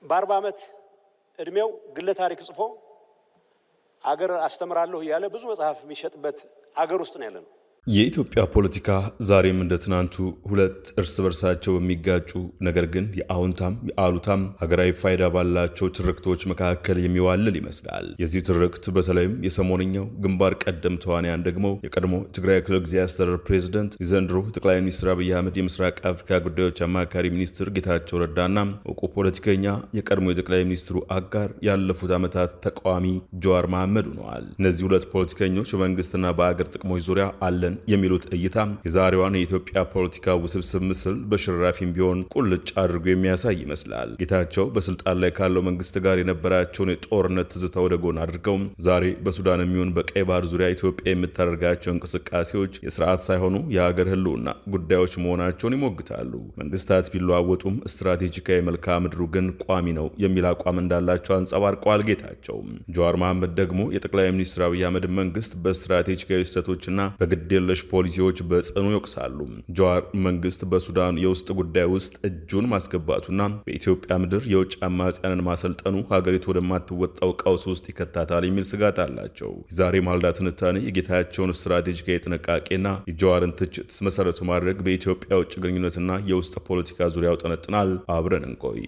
በ40 ዓመት እድሜው ግለ ታሪክ ጽፎ አገር አስተምራለሁ ያለ ብዙ መጽሐፍ የሚሸጥበት አገር ውስጥ ነው ያለነው። የኢትዮጵያ ፖለቲካ ዛሬም እንደ ትናንቱ ሁለት እርስ በርሳቸው የሚጋጩ ነገር ግን የአዎንታም የአሉታም ሀገራዊ ፋይዳ ባላቸው ትርክቶች መካከል የሚዋልል ይመስላል። የዚህ ትርክት በተለይም የሰሞንኛው ግንባር ቀደም ተዋንያን ደግሞ የቀድሞ ትግራይ ክልል ጊዜያዊ አስተዳደር ፕሬዝዳንት የዘንድሮ ጠቅላይ ሚኒስትር አብይ አህመድ የምስራቅ አፍሪካ ጉዳዮች አማካሪ ሚኒስትር ጌታቸው ረዳና እውቁ ፖለቲከኛ የቀድሞ የጠቅላይ ሚኒስትሩ አጋር ያለፉት ዓመታት ተቃዋሚ ጀዋር መሐመድ ሆነዋል። እነዚህ ሁለት ፖለቲከኞች በመንግስትና በአገር ጥቅሞች ዙሪያ አለን የሚሉት እይታ የዛሬዋን የኢትዮጵያ ፖለቲካ ውስብስብ ምስል በሽራፊም ቢሆን ቁልጭ አድርጎ የሚያሳይ ይመስላል። ጌታቸው በስልጣን ላይ ካለው መንግስት ጋር የነበራቸውን የጦርነት ትዝታ ወደ ጎን አድርገው ዛሬ በሱዳን የሚሆን በቀይ ባህር ዙሪያ ኢትዮጵያ የምታደርጋቸው እንቅስቃሴዎች የስርዓት ሳይሆኑ የሀገር ህልውና ጉዳዮች መሆናቸውን ይሞግታሉ። መንግስታት ቢለዋወጡም ስትራቴጂካዊ መልክዓ ምድሩ ግን ቋሚ ነው የሚል አቋም እንዳላቸው አንጸባርቀዋል። ጌታቸው ጀዋር መሐመድ ደግሞ የጠቅላይ ሚኒስትር አብይ አህመድ መንግስት በስትራቴጂካዊ ስህተቶችና በግድ ፖሊሲዎች በጽኑ ይወቅሳሉ። ጀዋር መንግስት በሱዳን የውስጥ ጉዳይ ውስጥ እጁን ማስገባቱና በኢትዮጵያ ምድር የውጭ አማጽያንን ማሰልጠኑ ሀገሪቱ ወደማትወጣው ቀውስ ውስጥ ይከታታል የሚል ስጋት አላቸው። ዛሬ ማልዳ ትንታኔ የጌታቸውን ስትራቴጂካዊ ጥንቃቄና የጀዋርን ትችት መሰረቱ ማድረግ በኢትዮጵያ ውጭ ግንኙነትና የውስጥ ፖለቲካ ዙሪያ ያውጠነጥናል። አብረን እንቆይ።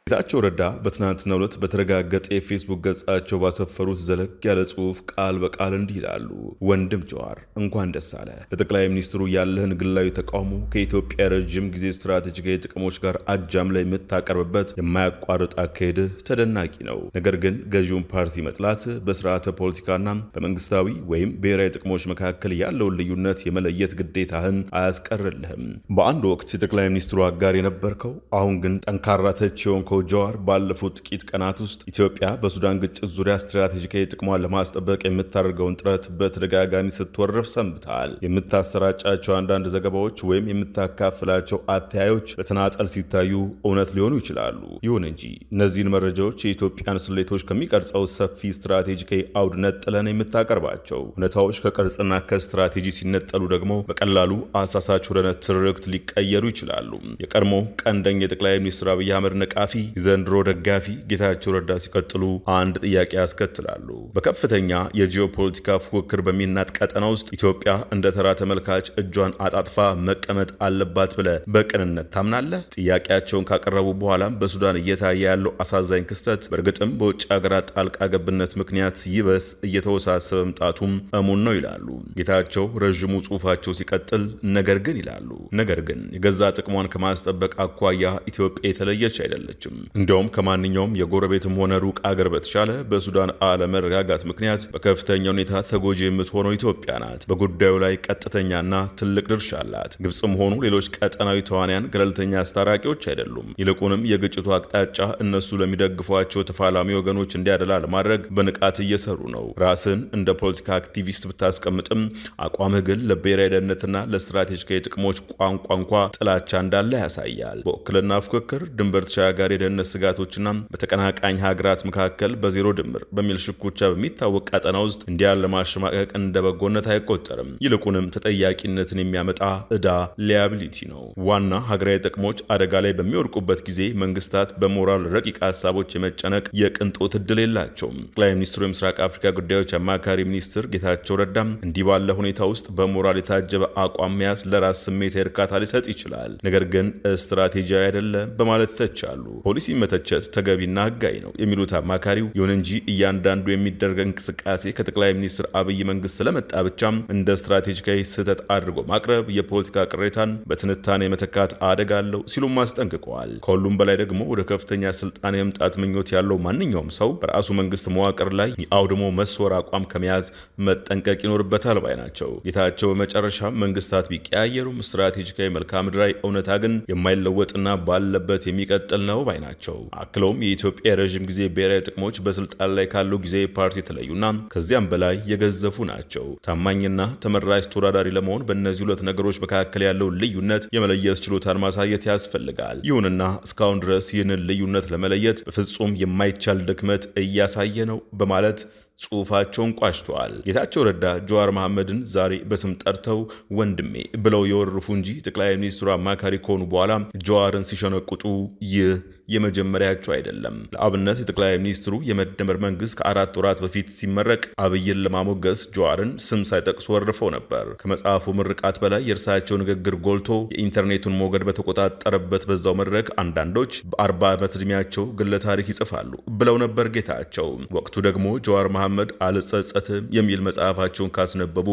ጌታቸው ረዳ በትናንትናው ዕለት በተረጋገጠ የፌስቡክ ገጻቸው ባሰፈሩት ዘለግ ያለ ጽሑፍ ቃል በቃል እንዲህ ይላሉ። ወንድም ጀዋር እንኳን ደስ አለ። ለጠቅላይ ሚኒስትሩ ያለህን ግላዊ ተቃውሞ ከኢትዮጵያ ረጅም ጊዜ ስትራቴጂካዊ ጥቅሞች ጋር አጃም ላይ የምታቀርብበት የማያቋርጥ አካሄድህ ተደናቂ ነው። ነገር ግን ገዢውን ፓርቲ መጥላት በስርዓተ ፖለቲካና በመንግስታዊ ወይም ብሔራዊ ጥቅሞች መካከል ያለውን ልዩነት የመለየት ግዴታህን አያስቀርልህም። በአንድ ወቅት የጠቅላይ ሚኒስትሩ አጋር የነበርከው አሁን ግን ጠንካራ ተቺ የሆንከው ጀዋር ባለፉት ጥቂት ቀናት ውስጥ ኢትዮጵያ በሱዳን ግጭት ዙሪያ ስትራቴጂካዊ ጥቅሟን ለማስጠበቅ የምታደርገውን ጥረት በተደጋጋሚ ስትወርፍ ሰንብተሃል። የምታሰራጫቸው አንዳንድ ዘገባዎች ወይም የምታካፍላቸው አተያዮች በተናጠል ሲታዩ እውነት ሊሆኑ ይችላሉ። ይሁን እንጂ እነዚህን መረጃዎች የኢትዮጵያን ስሌቶች ከሚቀርጸው ሰፊ ስትራቴጂካዊ አውድ ነጥለን የምታቀርባቸው እውነታዎች ከቅርጽና ከስትራቴጂ ሲነጠሉ ደግሞ በቀላሉ አሳሳች ወደ ትርክት ሊቀየሩ ይችላሉ። የቀድሞ ቀንደኛ የጠቅላይ ሚኒስትር አብይ አህመድ ነቃፊ የዘንድሮ ደጋፊ ጌታቸው ረዳ ሲቀጥሉ አንድ ጥያቄ ያስከትላሉ። በከፍተኛ የጂኦፖለቲካ ፉክክር በሚናጥ ቀጠና ውስጥ ኢትዮጵያ እንደ ተራ ተመልካች እጇን አጣጥፋ መቀመጥ አለባት ብለህ በቅንነት ታምናለህ? ጥያቄያቸውን ካቀረቡ በኋላም በሱዳን እየታየ ያለው አሳዛኝ ክስተት በእርግጥም በውጭ ሀገራት ጣልቃ ገብነት ምክንያት ይበስ እየተወሳሰበ መምጣቱም እሙን ነው ይላሉ። ጌታቸው ረዥሙ ጽሑፋቸው ሲቀጥል ነገር ግን ይላሉ። ነገር ግን የገዛ ጥቅሟን ከማስጠበቅ አኳያ ኢትዮጵያ የተለየች አይደለችም። እንዲያውም ከማንኛውም የጎረቤትም ሆነ ሩቅ አገር በተሻለ በሱዳን አለመረጋጋት ምክንያት በከፍተኛ ሁኔታ ተጎጂ የምትሆነው ኢትዮጵያ ናት። በጉዳዩ ላይ ቀጥተኛና ትልቅ ድርሻ አላት። ግብጽም ሆኑ ሌሎች ቀጠናዊ ተዋንያን ገለልተኛ አስታራቂዎች አይደሉም። ይልቁንም የግጭቱ አቅጣጫ እነሱ ለሚደግፏቸው ተፋላሚ ወገኖች እንዲያደላ ለማድረግ በንቃት እየሰሩ ነው። ራስን እንደ ፖለቲካ አክቲቪስት ብታስቀምጥም አቋምህ ግን ለብሔራዊ ደህንነትና ለስትራቴጂካዊ ጥቅሞች ቋንቋ እንኳ ጥላቻ እንዳለ ያሳያል። በውክልና ፉክክር ድንበር ተሻጋሪ የደህንነት ስጋቶችና በተቀናቃኝ ሀገራት መካከል በዜሮ ድምር በሚል ሽኩቻ በሚታወቅ ቀጠና ውስጥ እንዲያለ ማሸማቀቅ እንደ በጎነት አይቆጠርም። ይልቁንም ተጠያቂነትን የሚያመጣ ዕዳ ሊያቢሊቲ ነው። ዋና ሀገራዊ ጥቅሞች አደጋ ላይ በሚወድቁበት ጊዜ መንግስታት በሞራል ረቂቅ ሀሳቦች የመጨነቅ የቅንጦት እድል የላቸውም። ጠቅላይ ሚኒስትሩ የምስራቅ አፍሪካ ጉዳዮች አማካሪ ሚኒስትር ጌታቸው ረዳም እንዲህ ባለ ሁኔታ ውስጥ በሞራል የታጀበ አቋም መያዝ ለራስ ስሜት እርካታ ሊሰጥ ይችላል፣ ነገር ግን ስትራቴጂያዊ አይደለም በማለት ይተቻሉ። ፖሊሲ መተቸት ተገቢና ህጋዊ ነው የሚሉት አማካሪው፣ ይሁን እንጂ እያንዳንዱ የሚደረግ እንቅስቃሴ ከጠቅላይ ሚኒስትር አብይ መንግስት ስለመጣ ብቻም እንደ ስትራቴጂካዊ ስህተት አድርጎ ማቅረብ የፖለቲካ ቅሬታን በትንታኔ መተካት አደጋ አለው ሲሉም አስጠንቅቀዋል። ከሁሉም በላይ ደግሞ ወደ ከፍተኛ ስልጣን የመምጣት ምኞት ያለው ማንኛውም ሰው በራሱ መንግስት መዋቅር ላይ አውድሞ መስወር አቋም ከመያዝ መጠንቀቅ ይኖርበታል ባይ ናቸው። ጌታቸው በመጨረሻ መንግስታት ቢቀያየሩም ስትራቴጂካዊ መልክዓ ምድራዊ እውነታ ግን የማይለወጥና ባለበት የሚቀጥል ነው ባይ ናቸው። አክለውም የኢትዮጵያ ረዥም ጊዜ ብሔራዊ ጥቅሞች በስልጣን ላይ ካለው ጊዜ ፓርቲ የተለዩና ከዚያም በላይ የገዘፉ ናቸው። ታማኝና ተመራጭ ተወዳዳሪ ለመሆን በእነዚህ ሁለት ነገሮች መካከል ያለው ልዩነት የመለየት ችሎታን ማሳየት ያስፈልጋል። ይሁንና እስካሁን ድረስ ይህንን ልዩነት ለመለየት በፍጹም የማይቻል ድክመት እያሳየ ነው በማለት ጽሑፋቸውን ቋጭተዋል። ጌታቸው ረዳ ጀዋር መሐመድን ዛሬ በስም ጠርተው ወንድሜ ብለው የወረፉ እንጂ ጠቅላይ ሚኒስትሩ አማካሪ ከሆኑ በኋላ ጀዋርን ሲሸነቁጡ ይህ የመጀመሪያቸው አይደለም። ለአብነት የጠቅላይ ሚኒስትሩ የመደመር መንግስት ከ4 ወራት በፊት ሲመረቅ አብይን ለማሞገስ ጀዋርን ስም ሳይጠቅሱ ወርፈው ነበር። ከመጽሐፉ ምርቃት በላይ የእርሳቸው ንግግር ጎልቶ የኢንተርኔቱን ሞገድ በተቆጣጠረበት በዛው መድረክ አንዳንዶች በ40 ዓመት ዕድሜያቸው ግለ ታሪክ ይጽፋሉ ብለው ነበር ጌታቸው። ወቅቱ ደግሞ ጀዋር መሐመድ አልጸጸትም የሚል መጽሐፋቸውን ካስነበቡ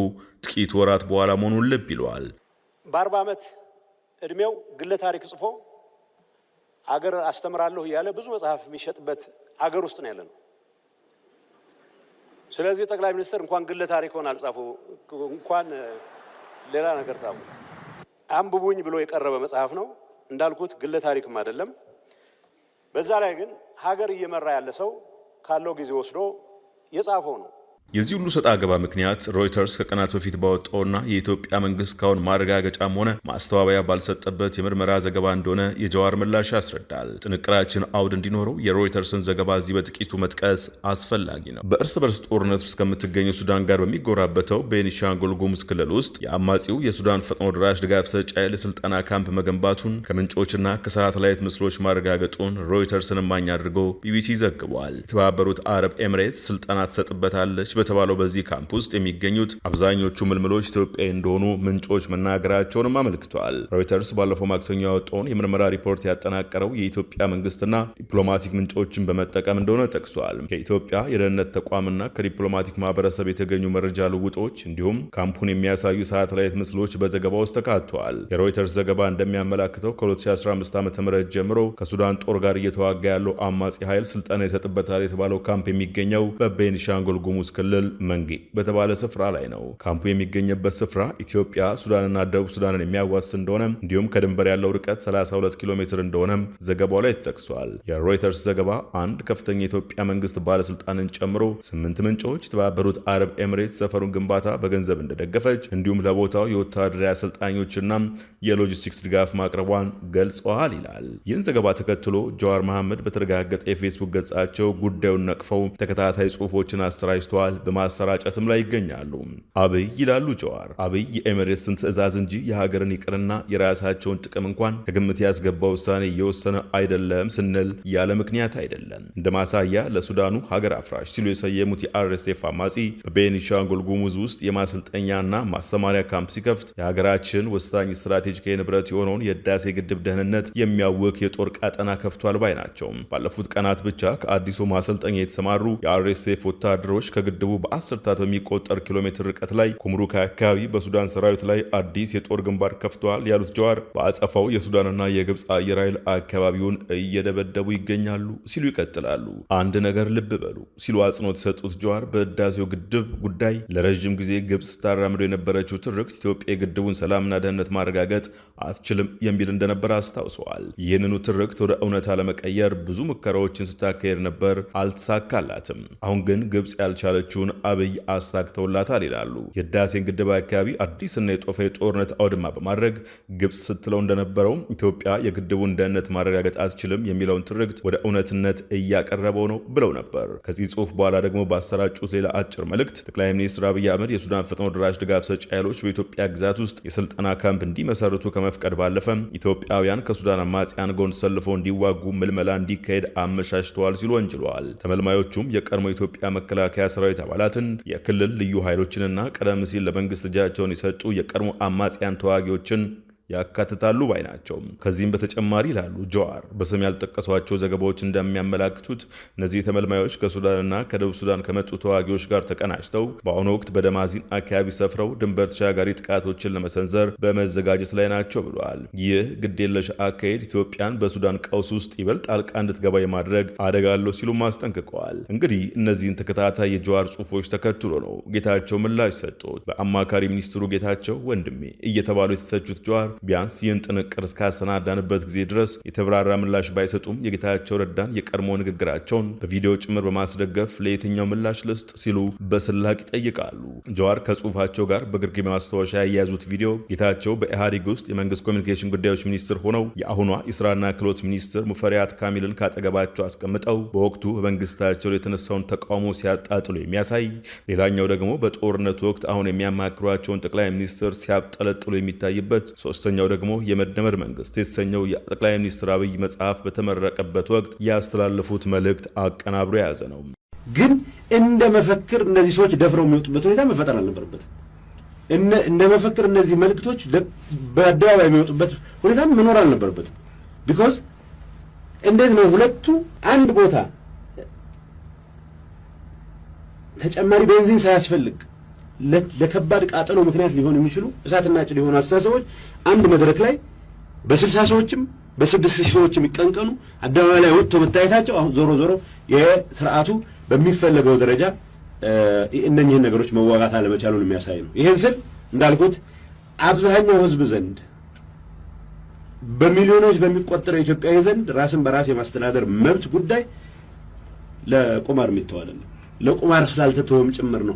ጥቂት ወራት በኋላ መሆኑን ልብ ይለዋል። በ40 ዓመት ዕድሜው ግለ ታሪክ ጽፎ አገር አስተምራለሁ እያለ ብዙ መጽሐፍ የሚሸጥበት አገር ውስጥ ነው ያለነው። ስለዚህ ጠቅላይ ሚኒስትር እንኳን ግለ ታሪክን አልጻፉ እንኳን ሌላ ነገር ጻፉ። አንብቡኝ ብሎ የቀረበ መጽሐፍ ነው እንዳልኩት፣ ግለ ታሪክም አይደለም። በዛ ላይ ግን ሀገር እየመራ ያለ ሰው ካለው ጊዜ ወስዶ የጻፈው ነው። የዚህ ሁሉ ሰጣ ገባ ምክንያት ሮይተርስ ከቀናት በፊት ባወጣውና የኢትዮጵያ መንግስት ካሁን ማረጋገጫም ሆነ ማስተባበያ ባልሰጠበት የምርመራ ዘገባ እንደሆነ የጀዋር ምላሽ ያስረዳል። ጥንቅራችን አውድ እንዲኖረው የሮይተርስን ዘገባ እዚህ በጥቂቱ መጥቀስ አስፈላጊ ነው። በእርስ በርስ ጦርነት ውስጥ ከምትገኘው ሱዳን ጋር በሚጎራበተው ቤኒሻንጉል ጉሙዝ ክልል ውስጥ የአማጺው የሱዳን ፈጥኖ ድራሽ ድጋፍ ሰጪ ኃይል ስልጠና ካምፕ መገንባቱን ከምንጮችና ከሳተላይት ምስሎች ማረጋገጡን ሮይተርስን እማኝ አድርጎ ቢቢሲ ዘግቧል። የተባበሩት አረብ ኤምሬት ስልጠና ትሰጥበታለች በተባለው በዚህ ካምፕ ውስጥ የሚገኙት አብዛኞቹ ምልምሎች ኢትዮጵያዊ እንደሆኑ ምንጮች መናገራቸውንም አመልክቷል። ሮይተርስ ባለፈው ማክሰኞ ያወጣውን የምርመራ ሪፖርት ያጠናቀረው የኢትዮጵያ መንግስትና ዲፕሎማቲክ ምንጮችን በመጠቀም እንደሆነ ጠቅሷል። ከኢትዮጵያ የደህንነት ተቋምና ከዲፕሎማቲክ ማህበረሰብ የተገኙ መረጃ ልውጦች እንዲሁም ካምፑን የሚያሳዩ ሳተላይት ምስሎች በዘገባ ውስጥ ተካተዋል። የሮይተርስ ዘገባ እንደሚያመላክተው ከ2015 ዓ.ም ጀምሮ ከሱዳን ጦር ጋር እየተዋጋ ያለው አማጺ ኃይል ስልጠና ይሰጥበታል የተባለው ካምፕ የሚገኘው በቤኒሻንጉል ጉሙዝ ክልል መንጌ በተባለ ስፍራ ላይ ነው። ካምፑ የሚገኝበት ስፍራ ኢትዮጵያ፣ ሱዳንና ደቡብ ሱዳንን የሚያዋስን እንደሆነ እንዲሁም ከድንበር ያለው ርቀት 32 ኪሎ ሜትር እንደሆነም ዘገባው ላይ ተጠቅሷል። የሮይተርስ ዘገባ አንድ ከፍተኛ የኢትዮጵያ መንግስት ባለስልጣንን ጨምሮ 8 ምንጮች የተባበሩት አረብ ኤምሬት ሰፈሩን ግንባታ በገንዘብ እንደደገፈች እንዲሁም ለቦታው የወታደራዊ አሰልጣኞችና የሎጂስቲክስ ድጋፍ ማቅረቧን ገልጸዋል ይላል። ይህን ዘገባ ተከትሎ ጀዋር መሐመድ በተረጋገጠ የፌስቡክ ገጻቸው ጉዳዩን ነቅፈው ተከታታይ ጽሑፎችን አሰራጭተዋል። በማሰራጨትም ላይ ይገኛሉ። አብይ ይላሉ ጀዋር፣ አብይ የኤሚሬትስን ትዕዛዝ እንጂ የሀገርን ይቅርና የራሳቸውን ጥቅም እንኳን ከግምት ያስገባ ውሳኔ እየወሰነ አይደለም ስንል ያለ ምክንያት አይደለም። እንደ ማሳያ ለሱዳኑ ሀገር አፍራሽ ሲሉ የሰየሙት የአርኤስኤፍ አማጺ በቤኒሻንጉል ጉሙዝ ውስጥ የማሰልጠኛና ማሰማሪያ ካምፕ ሲከፍት የሀገራችን ወሳኝ ስትራቴጂካዊ ንብረት የሆነውን የህዳሴ ግድብ ደህንነት የሚያውክ የጦር ቀጠና ከፍቷል ባይ ናቸው። ባለፉት ቀናት ብቻ ከአዲሱ ማሰልጠኛ የተሰማሩ የአርኤስኤፍ ወታደሮች ከግድቡ በአስርታት በሚቆጠር ኪሎ ሜትር ርቀት ላይ ኩምሩክ አካባቢ በሱዳን ሰራዊት ላይ አዲስ የጦር ግንባር ከፍተዋል ያሉት ጀዋር በአጸፋው የሱዳንና የግብፅ አየር ኃይል አካባቢውን እየደበደቡ ይገኛሉ ሲሉ ይቀጥላሉ። አንድ ነገር ልብ በሉ ሲሉ አጽንኦት የሰጡት ጀዋር በህዳሴው ግድብ ጉዳይ ለረዥም ጊዜ ግብፅ ስታራምደው የነበረችው ትርክት ኢትዮጵያ የግድቡን ሰላምና ደህንነት ማረጋገጥ አትችልም የሚል እንደነበር አስታውሰዋል። ይህንኑ ትርክት ወደ እውነታ ለመቀየር ብዙ ሙከራዎችን ስታካሄድ ነበር፣ አልተሳካላትም። አሁን ግን ግብፅ ያልቻለችውን አብይ አሳክተውላታል ይላሉ። የህዳሴን ግድብ አካባቢ አዲስና የጦፈ የጦርነት አውድማ በማድረግ ግብፅ ስትለው እንደነበረው ኢትዮጵያ የግድቡን ደህንነት ማረጋገጥ አትችልም የሚለውን ትርክት ወደ እውነትነት እያቀረበው ነው ብለው ነበር። ከዚህ ጽሑፍ በኋላ ደግሞ ባሰራጩት ሌላ አጭር መልእክት ጠቅላይ ሚኒስትር አብይ አህመድ የሱዳን ፈጥኖ ድራሽ ድጋፍ ሰጪ ኃይሎች በኢትዮጵያ ግዛት ውስጥ የስልጠና ካምፕ እንዲመሰርቱ ከመፍቀድ ባለፈ ኢትዮጵያውያን ከሱዳን አማጽያን ጎን ተሰልፈው እንዲዋጉ ምልመላ እንዲካሄድ አመቻችተዋል ሲሉ ወንጅለዋል። ተመልማዮቹም የቀድሞ ኢትዮጵያ መከላከያ ሰራዊት አባላትን፣ የክልል ልዩ ኃይሎችንና ቀደም ሲል ለመንግስት እጃቸውን የሰጡ የቀድሞ አማጽያን ተዋጊዎችን ያካትታሉ ባይ ናቸው። ከዚህም በተጨማሪ ይላሉ ጀዋር በስም ያልጠቀሷቸው ዘገባዎች እንደሚያመላክቱት እነዚህ ተመልማዮች ከሱዳንና ከደቡብ ሱዳን ከመጡ ተዋጊዎች ጋር ተቀናጅተው በአሁኑ ወቅት በደማዚን አካባቢ ሰፍረው ድንበር ተሻጋሪ ጥቃቶችን ለመሰንዘር በመዘጋጀት ላይ ናቸው ብለዋል። ይህ ግዴለሽ አካሄድ ኢትዮጵያን በሱዳን ቀውስ ውስጥ ይበልጥ ጣልቃ እንድትገባ የማድረግ አደጋ አለው ሲሉም አስጠንቅቀዋል። እንግዲህ እነዚህን ተከታታይ የጀዋር ጽሑፎች ተከትሎ ነው ጌታቸው ምላሽ ሰጡት። በአማካሪ ሚኒስትሩ ጌታቸው ወንድሜ እየተባሉ የተሰቹት ጀዋር ቢያንስ ይህን ጥንቅር እስካሰናዳንበት ጊዜ ድረስ የተብራራ ምላሽ ባይሰጡም የጌታቸው ረዳን የቀድሞ ንግግራቸውን በቪዲዮ ጭምር በማስደገፍ ለየትኛው ምላሽ ልስጥ ሲሉ በስላቅ ይጠይቃሉ። ጀዋር ከጽሁፋቸው ጋር በግርጌ ማስታወሻ ያያዙት ቪዲዮ ጌታቸው በኢህአዴግ ውስጥ የመንግስት ኮሚኒኬሽን ጉዳዮች ሚኒስትር ሆነው የአሁኗ የስራና ክህሎት ሚኒስትር ሙፈሪያት ካሚልን ካጠገባቸው አስቀምጠው በወቅቱ በመንግስታቸው የተነሳውን ተቃውሞ ሲያጣጥሉ የሚያሳይ፣ ሌላኛው ደግሞ በጦርነቱ ወቅት አሁን የሚያማክሯቸውን ጠቅላይ ሚኒስትር ሲያብጠለጥሉ የሚታይበት፣ ሶስተኛው ደግሞ የመደመር መንግስት የተሰኘው የጠቅላይ ሚኒስትር አብይ መጽሐፍ በተመረቀበት ወቅት ያስተላለፉት መልእክት አቀናብሮ የያዘ ነው። ግን እንደ መፈክር እነዚህ ሰዎች ደፍረው የሚወጡበት ሁኔታ መፈጠር አልነበረበትም። እንደ መፈክር እነዚህ መልእክቶች በአደባባይ የሚወጡበት ሁኔታ መኖር አልነበረበትም። ቢኮዝ እንዴት ነው ሁለቱ አንድ ቦታ ተጨማሪ ቤንዚን ሳያስፈልግ ለከባድ ቃጠሎ ምክንያት ሊሆኑ የሚችሉ እሳትና ጭድ የሆኑ አስተሳሰቦች አንድ መድረክ ላይ በ60 ሰዎችም በ6,000 ሰዎች የሚቀንቀኑ አደባባይ ላይ ወጥቶ መታየታቸው አሁን ዞሮ የስርዓቱ በሚፈለገው ደረጃ እነኚህን ነገሮች መዋጋት አለመቻሉን የሚያሳይ ነው። ይሄን ስል እንዳልኩት አብዛኛው ህዝብ ዘንድ በሚሊዮኖች በሚቆጠረው ኢትዮጵያዊ ዘንድ ራስን በራስ የማስተዳደር መብት ጉዳይ ለቁማር የሚተዋል ነው። ለቁማር ስላልተተወም ጭምር ነው።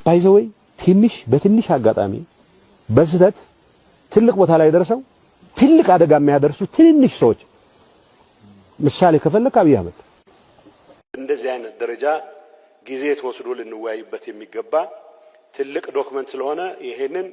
ባይዘወይ በትንሽ አጋጣሚ በስህተት ትልቅ ቦታ ላይ ደርሰው ትልቅ አደጋ የሚያደርሱ ትንንሽ ሰዎች ምሳሌ ከፈለክ አብይ አህመድ እንደዚህ አይነት ደረጃ ጊዜ ተወስዶ ልንወያይበት የሚገባ ትልቅ ዶክመንት ስለሆነ ይሄንን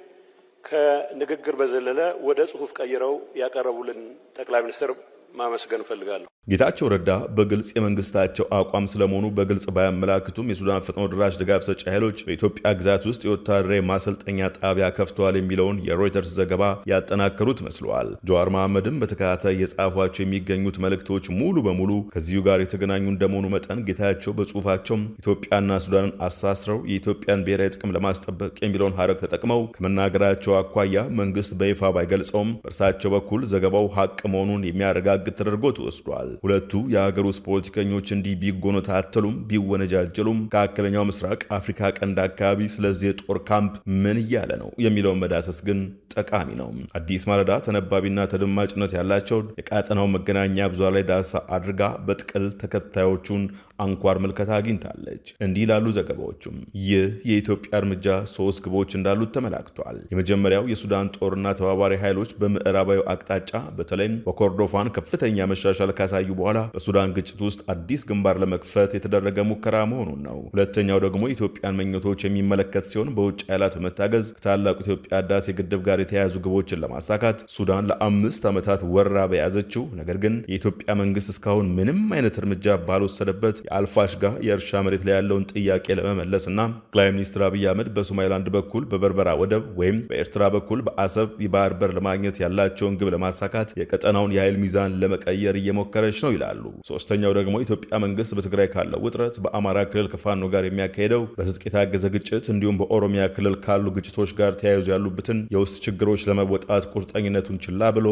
ከንግግር በዘለለ ወደ ጽሁፍ ቀይረው ያቀረቡልን ጠቅላይ ሚኒስትር ማመስገን ፈልጋለሁ። ጌታቸው ረዳ በግልጽ የመንግስታቸው አቋም ስለመሆኑ በግልጽ ባያመላክቱም የሱዳን ፈጥኖ ድራሽ ድጋፍ ሰጪ ኃይሎች በኢትዮጵያ ግዛት ውስጥ የወታደራዊ ማሰልጠኛ ጣቢያ ከፍተዋል የሚለውን የሮይተርስ ዘገባ ያጠናከሩት መስለዋል። ጀዋር መሐመድም በተከታታይ የጻፏቸው የሚገኙት መልእክቶች ሙሉ በሙሉ ከዚሁ ጋር የተገናኙ እንደመሆኑ መጠን ጌታቸው በጽሁፋቸው ኢትዮጵያና ሱዳንን አሳስረው የኢትዮጵያን ብሔራዊ ጥቅም ለማስጠበቅ የሚለውን ሀረግ ተጠቅመው ከመናገራቸው አኳያ መንግስት በይፋ ባይገልጸውም በእርሳቸው በኩል ዘገባው ሀቅ መሆኑን የሚያረጋግጥ ተደርጎ ተወስዷል። ሁለቱ የሀገር ውስጥ ፖለቲከኞች እንዲህ ቢጎነታተሉም ቢወነጃጀሉም ከመካከለኛው ምስራቅ አፍሪካ ቀንድ አካባቢ ስለዚህ የጦር ካምፕ ምን እያለ ነው የሚለውን መዳሰስ ግን ጠቃሚ ነው። አዲስ ማለዳ ተነባቢና ተደማጭነት ያላቸውን የቀጠናው መገናኛ ብዙሃን ላይ ዳሰሳ አድርጋ በጥቅል ተከታዮቹን አንኳር ምልከታ አግኝታለች። እንዲህ ላሉ ዘገባዎችም ይህ የኢትዮጵያ እርምጃ 3 ግቦች እንዳሉት ተመላክቷል። የመጀመሪያው የሱዳን ጦርና ተባባሪ ኃይሎች በምዕራባዊ አቅጣጫ በተለይም በኮርዶፋን ከፍተኛ መሻሻል ካሳዩ በኋላ በሱዳን ግጭት ውስጥ አዲስ ግንባር ለመክፈት የተደረገ ሙከራ መሆኑን ነው። ሁለተኛው ደግሞ የኢትዮጵያን ምኞቶች የሚመለከት ሲሆን በውጭ ኃይላት በመታገዝ ከታላቁ ኢትዮጵያ ህዳሴ ግድብ ጋር የተያያዙ ግቦችን ለማሳካት ሱዳን ለ5 ዓመታት ወራ በያዘችው ነገር ግን የኢትዮጵያ መንግስት እስካሁን ምንም አይነት እርምጃ ባልወሰደበት የአልፋሽጋ የእርሻ መሬት ላይ ያለውን ጥያቄ ለመመለስና ጠቅላይ ሚኒስትር አብይ አህመድ በሶማሊላንድ በኩል በበርበራ ወደብ ወይም በኤርትራ በኩል በአሰብ የባህር በር ለማግኘት ያላቸውን ግብ ለማሳካት የቀጠናውን የኃይል ሚዛን ለመቀየር እየሞከረች ነው ይላሉ። ሶስተኛው ደግሞ ኢትዮጵያ መንግስት በትግራይ ካለው ውጥረት፣ በአማራ ክልል ከፋኖ ጋር የሚያካሄደው በትጥቅ የታገዘ ግጭት እንዲሁም በኦሮሚያ ክልል ካሉ ግጭቶች ጋር ተያይዞ ያሉበትን የውስጥ ችግሮች ለመወጣት ቁርጠኝነቱን ችላ ብሎ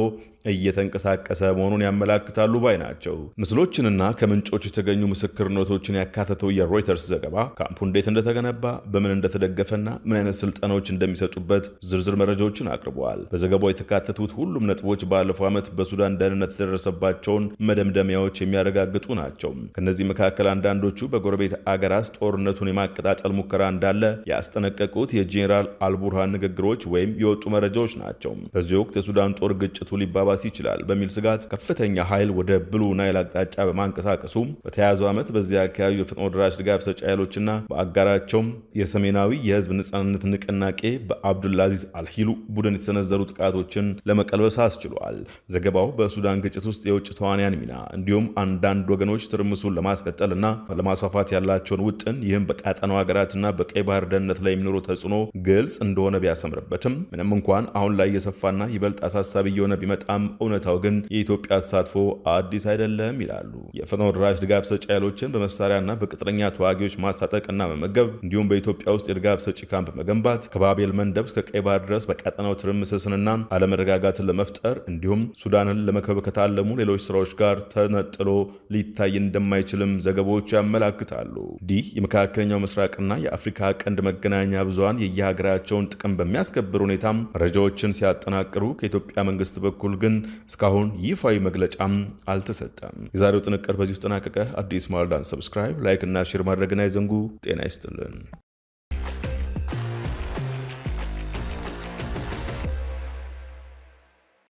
እየተንቀሳቀሰ መሆኑን ያመላክታሉ ባይ ናቸው። ምስሎችንና ከምንጮች የተገኙ ምስክርነቶችን ያካተተው የሮይተርስ ዘገባ ካምፑ እንዴት እንደተገነባ፣ በምን እንደተደገፈና ምን አይነት ስልጠናዎች እንደሚሰጡበት ዝርዝር መረጃዎችን አቅርበዋል። በዘገባው የተካተቱት ሁሉም ነጥቦች ባለፈው ዓመት በሱዳን ደህንነት የደረሰባቸውን መደምደሚያዎች የሚያረጋግጡ ናቸው። ከነዚህ መካከል አንዳንዶቹ በጎረቤት አገራት ጦርነቱን የማቀጣጠል ሙከራ እንዳለ ያስጠነቀቁት የጄኔራል አልቡርሃን ንግግሮች ወይም የወጡ መረጃዎች ናቸው። በዚህ ወቅት የሱዳን ጦር ግጭቱ ሊባባስ ይችላል በሚል ስጋት ከፍተኛ ኃይል ወደ ብሉ ናይል አቅጣጫ በማንቀሳቀሱ በተያያዘው ዓመት በዚያ አካባቢ የፈጥኖ ደራሽ ድጋፍ ሰጪ ኃይሎችና በአጋራቸውም የሰሜናዊ የህዝብ ነጻነት ንቅናቄ በአብዱልአዚዝ አልሂሉ ቡድን የተሰነዘሩ ጥቃቶችን ለመቀልበስ አስችሏል። ዘገባው በሱዳን ግጭት ውስጥ የውጭ ተዋንያን ሚና እንዲሁም አንዳንድ ወገኖች ትርምሱን ለማስቀጠልና ለማስፋፋት ያላቸውን ውጥን ይህም በቀጠናው ሀገራትና በቀይ ባህር ደህንነት ላይ የሚኖሩ ተጽዕኖ ግልጽ እንደሆነ ቢያሰምርበትም ምንም እንኳን አሁን ላይ የሰፋና ይበልጥ አሳሳቢ እየሆነ ቢመጣም እውነታው ግን የኢትዮጵያ ተሳትፎ አዲስ አይደለም ይላሉ። የፈጥኖ ደራሽ ድጋፍ ሰጪ ኃይሎችን በመሳሪያና በቅጥረኛ ተዋጊዎች ማስታጠቅና መመገብ እንዲሁም በኢትዮጵያ ውስጥ የድጋፍ ሰጪ ካምፕ መገንባት ከባቤል መንደብ እስከ ቀይ ባህር ድረስ በቀጠናው ትርምስንና አለመረጋጋትን ለመፍጠር እንዲሁም ሱዳንን ለመክበብ ከታለ ከታለሙ ሌሎች ስራዎች ጋር ተነጥሎ ሊታይ እንደማይችልም ዘገባዎቹ ያመላክታሉ። ይህ የመካከለኛው ምስራቅና የአፍሪካ ቀንድ መገናኛ ብዙሃን የየሀገራቸውን ጥቅም በሚያስከብር ሁኔታ መረጃዎችን ሲያጠናቅሩ ከኢትዮጵያ መንግስት በኩል ግን እስካሁን ይፋዊ መግለጫም አልተሰጠም። የዛሬው ጥንቅር በዚህ ውስጥ ተጠናቀቀ። አዲስ ማለዳን ሰብስክራይብ፣ ላይክ እና ሼር ማድረግን አይዘንጉ። ጤና ይስጥልን።